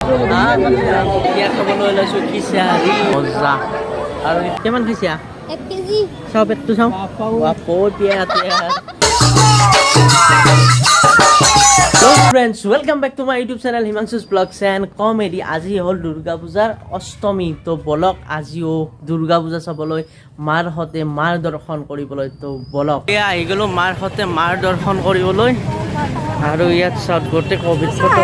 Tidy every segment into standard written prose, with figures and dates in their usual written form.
এতিয়া খাবলৈ লৈছোঁ খিচাৰি মজা আৰু কিমান খাইছা 1 কেজি চাওঁ পেটটো চাওঁ বাপৌ পিয়া Hello friends, welcome back to my YouTube channel Himanshu's Vlogs and Comedy. আজি হ'ল দুৰ্গা পূজাৰ অষ্টমী তো বলক আজিও দুৰ্গা পূজা চাবলৈ মাৰ হতে মাৰ দৰ্শন কৰিবলৈ তো বলক এয়া আহি গ'লো মাৰ হতে মাৰ দৰ্শন কৰিবলৈ আৰু ইয়াত চাউথ গোটে কোভিড ফটো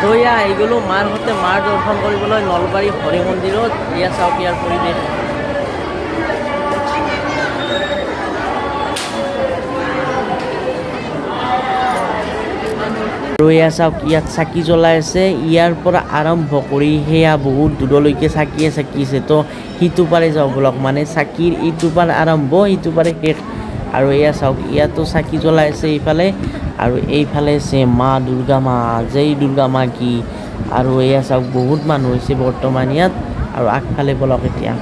তো এয়া আহি গ'লো মাৰ হতে মাৰ দৰ্শন কৰিবলৈ নলবাৰী হৰি মন্দিৰত এয়া চাওক ইয়াৰ পৰিৱেশ আৰু এয়া চাওক ইয়াত চাকি জ্বলাই আছে ইয়াৰ পৰা আৰম্ভ কৰি সেয়া বহুত দূৰলৈকে চাকি আছে তো সিটো পাৰে যাওঁ বলক মানে চাকিৰ ইটো পাৰ আৰম্ভ সিটো পাৰে শেষ আৰু এয়া চাওক ইয়াতো চাকি জ্বলাই আছে এইফালে আৰু এইফালে আছে মা দুৰ্গা মা জয় দুৰ্গা মা কি আৰু এয়া চাওক বহুত মানুহ হৈছে বৰ্তমান ইয়াত আৰু আগফালে বলক এতিয়া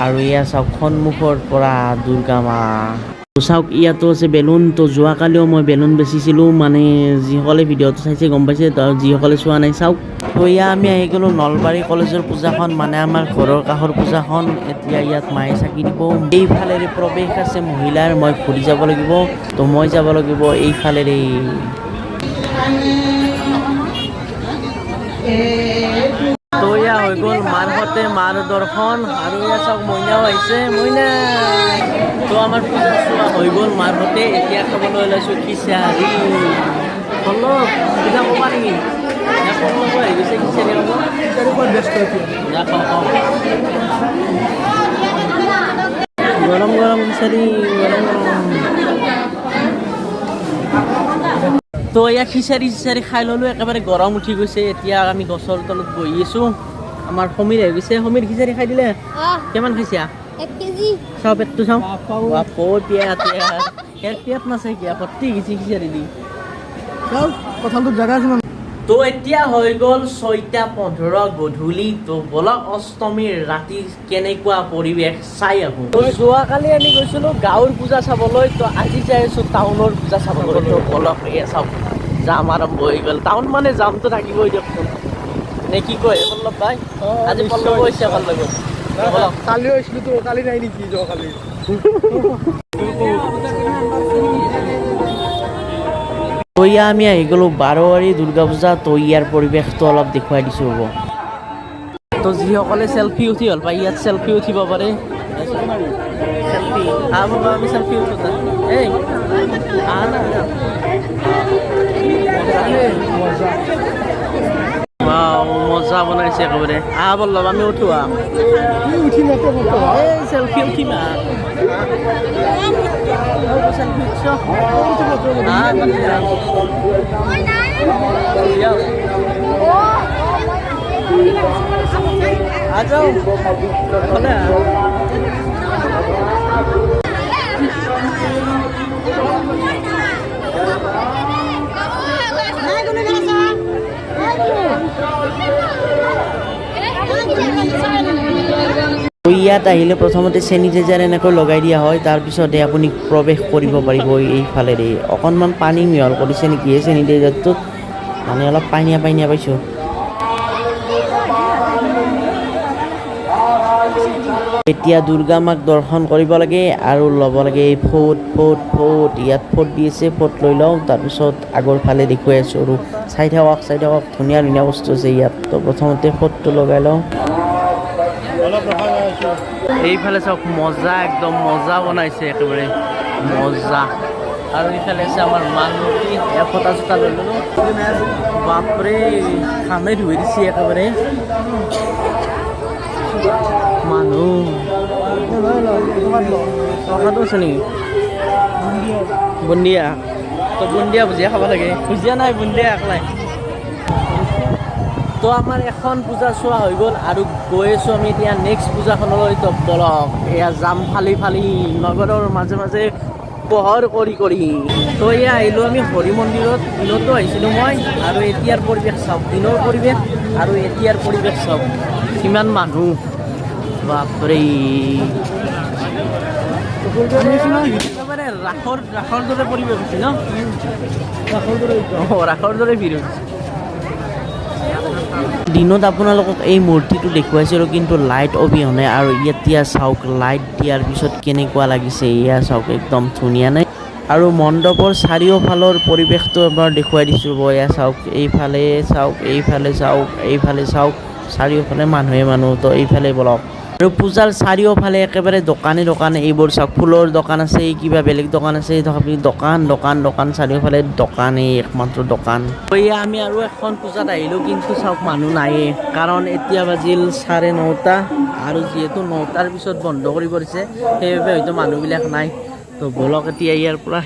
আৰু এয়া চাওক সন্মুখৰ পৰা দুৰ্গা মা চাওক ইয়াতো আছে বেলুন তো যোৱাকালিও মই বেলুন বেচিছিলোঁ মানে যিসকলে ভিডিঅ'টো চাইছে গম পাইছে যিসকলে চোৱা নাই চাওক তো এয়া আমি আহি গ'লোঁ নলবাৰী কলেজৰ পূজাখন মানে আমাৰ ঘৰৰ কাষৰ পূজাখন এতিয়া ইয়াত মায়ে চাকি দিব এইফালেৰে প্ৰৱেশ আছে মহিলাৰ মই ঘূৰি যাব লাগিব তো মই যাব লাগিব এইফালেৰে তো এয়া হৈ গ'ল মাৰ হতে মাৰ দৰ্শন আৰু এয়া চাওক মইনাও আহিছে মইনা তো আমাৰ পূজা চোৱা হৈ গ'ল মাৰ হতে এতিয়া খাবলৈ ওলাইছোঁ খিচাৰি হলো পূজা ক'বা নেকি আহি গৈছে খিচাৰি হ'ব গৰম গৰম খিচাৰি গৰম গৰম তো এয়া খিচাৰি খাই ল'লোঁ একেবাৰে গৰম উঠি গৈছে এতিয়া আমি গছৰ তলত বহি আছোঁ আমাৰ সমীৰ আহি গৈছে সমীৰ খিচাৰি খাই দিলে কিমান খাইছা 1 কেজি চাওঁ পেটটো চাওঁ বাপৌ পিয়া পেট নাচাই কিয়া পট্টি গেছি খিচাৰি দি কথাটো জাগা আছে তো এতিয়া হৈ গ'ল 6:15 গধূলি তো বলক অষ্টমীৰ ৰাতি কেনেকুৱা পৰিৱেশ চাই আহোঁ তো যোৱাকালি আমি গৈছিলোঁ গাঁৱৰ পূজা চাবলৈ তো আজি যাই আছোঁ টাউনৰ পূজা চাবলৈ তো বলক এয়া চাওক যাম আৰম্ভ হৈ গ'ল টাউন মানে যামতো থাকিবই দিয়কচোন নে কি কয় পল্লৱ ভাই আজি পল্লৱ হৈছে ভাল লাগে বলক কালি হৈছিলোঁ তো কালি নাই নেকি যোৱাকালি তো ইয়া আমি আহি গ'লোঁ বাৰোৱাৰী দুৰ্গা পূজা তো ইয়াৰ পৰিৱেশটো অলপ দেখুৱাই দিছোঁ হ'ব তো যিসকলে চেলফি উঠি ভাল পায় ইয়াত চেলফি উঠিব পাৰে চেলফি আমি চেলফি উঠো এই মজা বনাইছে একেবাৰে বললক আমি উঠো এই চেলফি উঠিম ইয়াত আহিলে প্ৰথমতে চেনিটাইজাৰ এনেকৈ লগাই দিয়া হয় তাৰপিছতে আপুনি প্ৰৱেশ কৰিব পাৰিব এইফালেৰে অকণমান পানী মিহল কৰিছে নেকি এই চেনিটাইজাৰটোত মানে অলপ পানীয়া পাইছোঁ এতিয়া দুৰ্গা মাক দৰ্শন কৰিব লাগে আৰু ল'ব লাগে এই ফট ইয়াত ফট দি আছে ফট লৈ লওঁ তাৰপিছত আগৰ ফালে দেখুৱাই আছোঁ আৰু চাই থাকক ধুনীয়া বস্তু আছে ইয়াত তো প্ৰথমতে ফটটো লগাই লওঁ এইফালে চাওক মজা একদম মজা বনাইছে একেবাৰে মজা আৰু এইফালে আছে আমাৰ মালমূৰ্তি ফটা চটা লৈ ল'লোঁ বাপৰে খামে ধুই দিছে একেবাৰে মানুহ টকাটো আছে নেকি বুন্দিয়া তো বুন্দিয়া ভুজিয়া খাব লাগে ভুজিয়া নাই বুন্দিয়া একলাই তো আমাৰ এখন পূজা চোৱা হৈ গ'ল আৰু গৈ আছোঁ আমি এতিয়া নেক্সট পূজাখনলৈ তো বলক এয়া যাম ফালি নগৰৰ মাজে মাজে পোহৰ কৰি তো এয়া আহিলোঁ আমি হৰি মন্দিৰত দিনতো আহিছিলোঁ মই আৰু এতিয়াৰ পৰিৱেশ চাওক দিনৰ পৰিৱেশ আৰু এতিয়াৰ পৰিৱেশ চাওক কিমান মানুহ বাপৰে একেবাৰে ৰাসৰ দৰে পৰিৱেশ হৈছে ন ৰাসৰ দৰে ভিৰ হৈছে দিনত আপোনালোকক এই মূৰ্তিটো দেখুৱাইছিলোঁ কিন্তু লাইট অবিহনে আৰু এতিয়া চাওক লাইট দিয়াৰ পিছত কেনেকুৱা লাগিছে এয়া চাওক একদম ধুনীয়া নাই আৰু মণ্ডপৰ চাৰিওফালৰ পৰিৱেশটো এবাৰ দেখুৱাই দিছোঁ এয়া চাওক এইফালে চাওক এইফালে চাওক চাৰিওফালে মানুহ তো এইফালে বলক আৰু পূজাৰ চাৰিওফালে একেবাৰে দোকানে এইবোৰ চাওক ফুলৰ দোকান আছে কিবা বেলেগ দোকান আছে তথাপি দোকান চাৰিওফালে দোকানেই একমাত্ৰ দোকান এয়া আমি আৰু এখন পূজাত আহিলোঁ কিন্তু চাওক মানুহ নায়ে কাৰণ এতিয়া বাজিল 9:30 আৰু যিহেতু 9টাৰ পিছত বন্ধ কৰি পৰিছে সেইবাবে হয়তো মানুহবিলাক নাই তো বলক এতিয়া ইয়াৰ পৰা